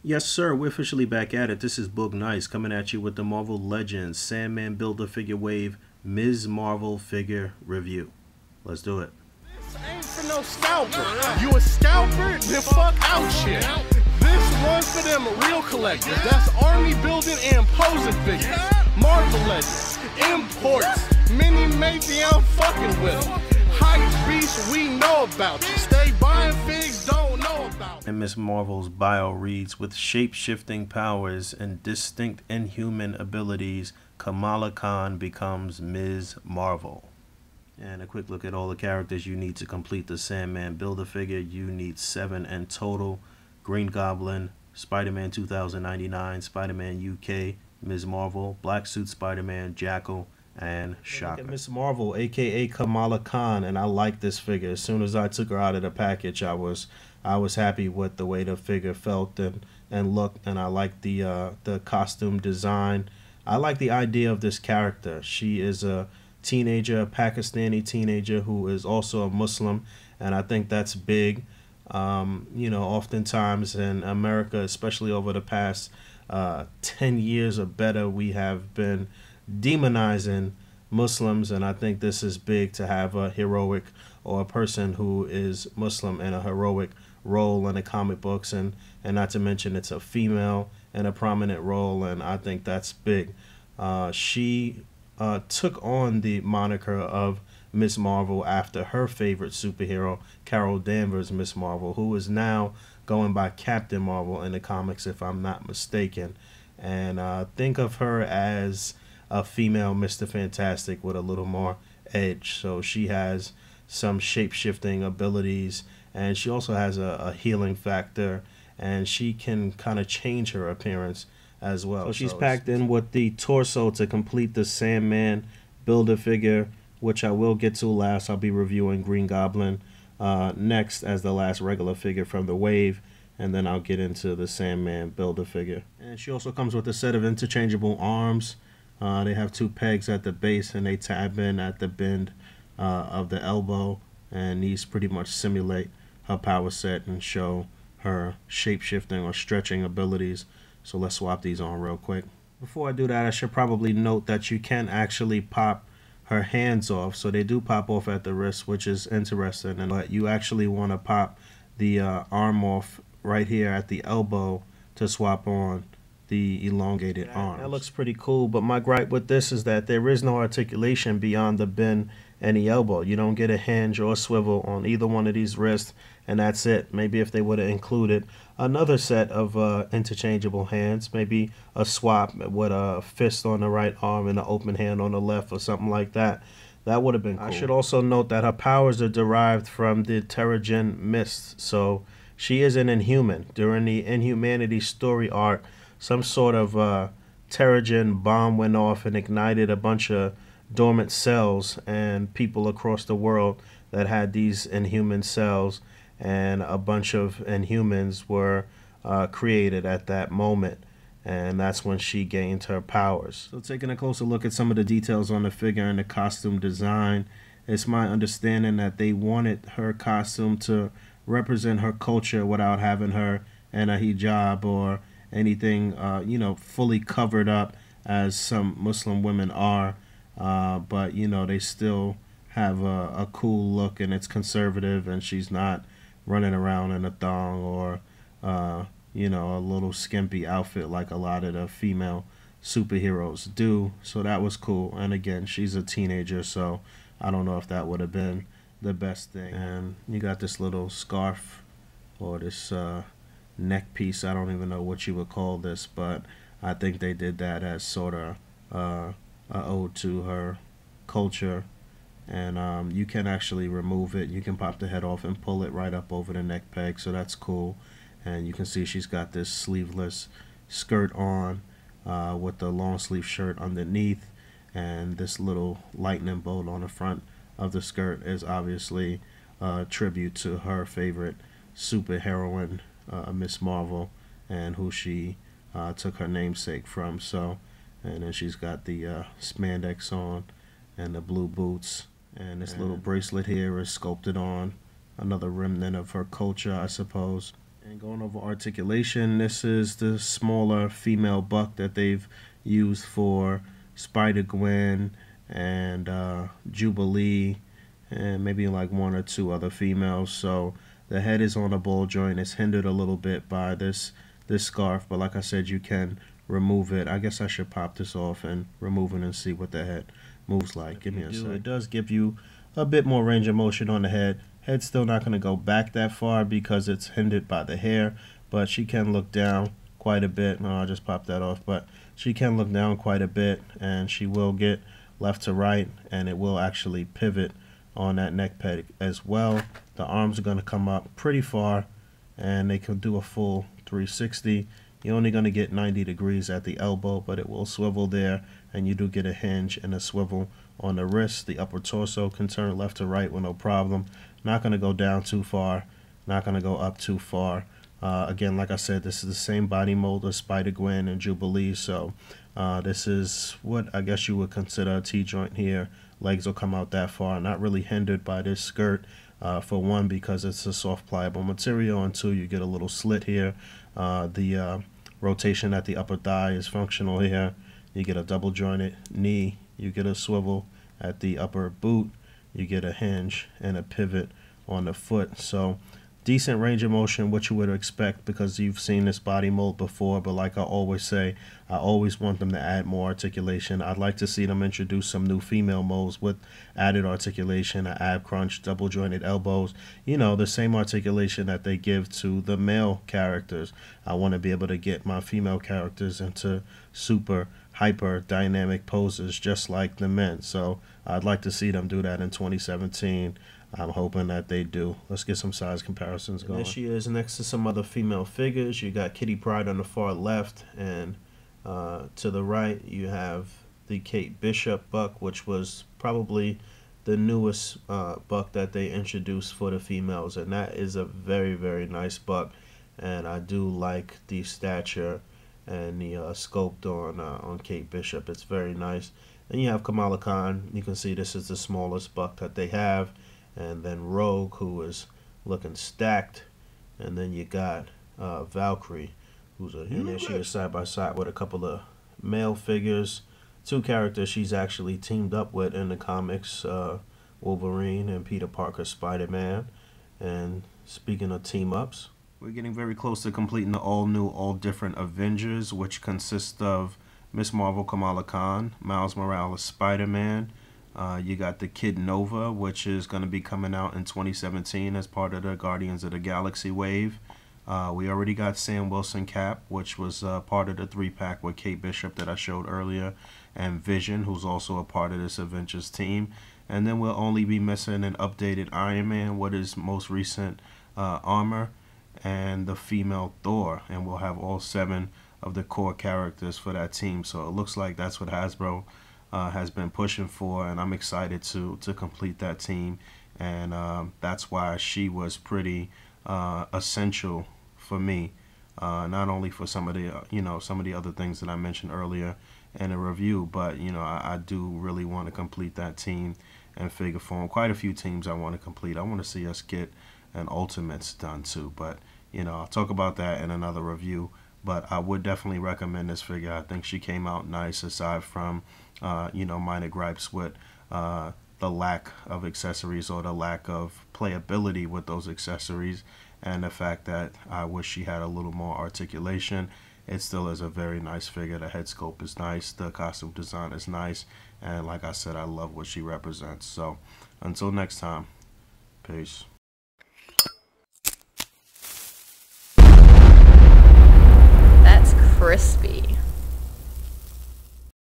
Yes, sir. We're officially back at it. This is Boog Nice coming at you with the Marvel Legends Sandman Build-A-Figure Wave Ms. Marvel figure review. Let's do it. This ain't for no scalper. You a scalper? Then fuck out shit. This one's for them real collectors. That's army building and posing figures. Marvel Legends, imports, mini matey, I'm fucking with them. Hype beast, we know about you. Stay buying figs, don't know about you. And Ms. Marvel's bio reads, with shape-shifting powers and distinct inhuman abilities, Kamala Khan becomes Ms. Marvel. And a quick look at all the characters you need to complete the Sandman Build-A-Figure. You need 7 in total. Green Goblin, Spider-Man 2099, Spider-Man UK, Ms. Marvel, Black Suit Spider-Man, Jackal, and Shocker. Ms. Marvel, aka Kamala Khan, and I like this figure. As soon as I took her out of the package, I was happy with the way the figure felt and looked, and I like the costume design. I like the idea of this character. She is a teenager, a Pakistani teenager who is also a Muslim, and I think that's big. You know, oftentimes in America, especially over the past 10 years or better, we have been demonizing Muslims, and I think this is big to have a heroic or a person who is Muslim in a heroic role in the comic books, and not to mention it's a female in a prominent role, and I think that's big. She took on the moniker of Miss Marvel after her favorite superhero, Carol Danvers' Miss Marvel, who is now going by Captain Marvel in the comics, if I'm not mistaken. And think of her as a female Mr. Fantastic with a little more edge. So she has some shape-shifting abilities, and she also has a healing factor, and she can kind of change her appearance as well. So she's packed in with the torso to complete the Sandman Build-A-Figure, which I will get to last. I'll be reviewing Green Goblin next as the last regular figure from the wave, and then I'll get into the Sandman Build-A-Figure. And she also comes with a set of interchangeable arms. They have 2 pegs at the base, and they tab in at the bend of the elbow, and these pretty much simulate her power set and show her shape-shifting or stretching abilities. So let's swap these on real quick. Before I do that, I should probably note that you can actually pop her hands off. So they do pop off at the wrist, which is interesting, and you actually want to pop the arm off right here at the elbow to swap on the elongated arms. That looks pretty cool, but my gripe with this is that there is no articulation beyond the bend and the elbow. You don't get a hinge or a swivel on either one of these wrists, and that's it. Maybe if they would have included another set of interchangeable hands, maybe a swap with a fist on the right arm and an open hand on the left or something like that, that would have been cool. I should also note that her powers are derived from the Terrigen Mist, so she is an Inhuman. During the Inhumanity story arc, some sort of Terrigen bomb went off and ignited a bunch of dormant cells, and people across the world that had these Inhuman cells, and a bunch of Inhumans were created at that moment, and that's when she gained her powers. So taking a closer look at some of the details on the figure and the costume design, it's my understanding that they wanted her costume to represent her culture without having her in a hijab or anything, you know, fully covered up as some Muslim women are, but you know, they still have a cool look, and it's conservative, and she's not running around in a thong or you know, a little skimpy outfit like a lot of the female superheroes do. So that was cool, and again, she's a teenager, so I don't know if that would have been the best thing. And you got this little scarf or this neck piece. I don't even know what you would call this, but I think they did that as sort of a ode to her culture. And you can actually remove it. You can pop the head off and pull it right up over the neck peg, so that's cool. And you can see she's got this sleeveless skirt on with the long sleeve shirt underneath, and this little lightning bolt on the front of the skirt is obviously a tribute to her favorite superheroine, Miss Marvel, and who she took her namesake from. So, and then she's got the spandex on and the blue boots, and this little bracelet here is sculpted on, another remnant of her culture, I suppose. And going over articulation, this is the smaller female buck that they've used for Spider-Gwen and Jubilee, and maybe like one or two other females. So the head is on a ball joint. It's hindered a little bit by this scarf, but like I said, you can remove it. I guess I should pop this off and remove it and see what the head moves like. Give me a sec. It does give you a bit more range of motion on the head. Head's still not going to go back that far because it's hindered by the hair, but she can look down quite a bit. No, I'll just pop that off, but she can look down quite a bit, and she will get left to right, and it will actually pivot on that neck peg as well. The arms are going to come up pretty far, and they can do a full 360. You're only going to get 90 degrees at the elbow, but it will swivel there, and you do get a hinge and a swivel on the wrist. The upper torso can turn left to right with no problem. Not going to go down too far, not going to go up too far. Again, like I said, this is the same body mold as Spider-Gwen and Jubilee, so this is what I guess you would consider a T-joint here. Legs will come out that far, not really hindered by this skirt, for one, because it's a soft pliable material, and two, you get a little slit here. The rotation at the upper thigh is functional here. You get a double jointed knee, you get a swivel at the upper boot, you get a hinge and a pivot on the foot. So decent range of motion, what you would expect, because you've seen this body mold before. But like I always say, I always want them to add more articulation. I'd like to see them introduce some new female molds with added articulation, an ab crunch, double jointed elbows, you know, the same articulation that they give to the male characters. I want to be able to get my female characters into super hyper dynamic poses just like the men. So I'd like to see them do that in 2017. I'm hoping that they do. Let's get some size comparisons going. There she is next to some other female figures. You got Kitty Pryde on the far left, and to the right you have the Kate Bishop buck, which was probably the newest buck that they introduced for the females, and that is a very, very nice buck. And I do like the stature and the sculpt on Kate Bishop. It's very nice. Then you have Kamala Khan. You can see this is the smallest buck that they have. And then Rogue, who is looking stacked. And then you got Valkyrie, who's in there. She is side by side with a couple of male figures. Two characters she's actually teamed up with in the comics, Wolverine and Peter Parker Spider-Man. And speaking of team-ups, we're getting very close to completing the all-new, all-different Avengers, which consists of Miss Marvel Kamala Khan, Miles Morales Spider-Man. You got the Kid Nova, which is going to be coming out in 2017 as part of the Guardians of the Galaxy wave. We already got Sam Wilson Cap, which was part of the 3-pack with Kate Bishop that I showed earlier, and Vision, who's also a part of this Avengers team. And then we'll only be missing an updated Iron Man with his most recent armor, and the female Thor, and we'll have all 7 of the core characters for that team. So it looks like that's what Hasbro has been pushing for, and I'm excited to complete that team. And that's why she was pretty essential for me, not only for some of the some of the other things that I mentioned earlier in the review, but I do really want to complete that team in figure form. Quite a few teams I want to complete. I want to see us get an Ultimates done too, but I'll talk about that in another review. But I would definitely recommend this figure. I think she came out nice, aside from minor gripes with the lack of accessories or the lack of playability with those accessories, and the fact that I wish she had a little more articulation. It still is a very nice figure. The head sculpt is nice, the costume design is nice, and like I said, I love what she represents. So until next time, peace.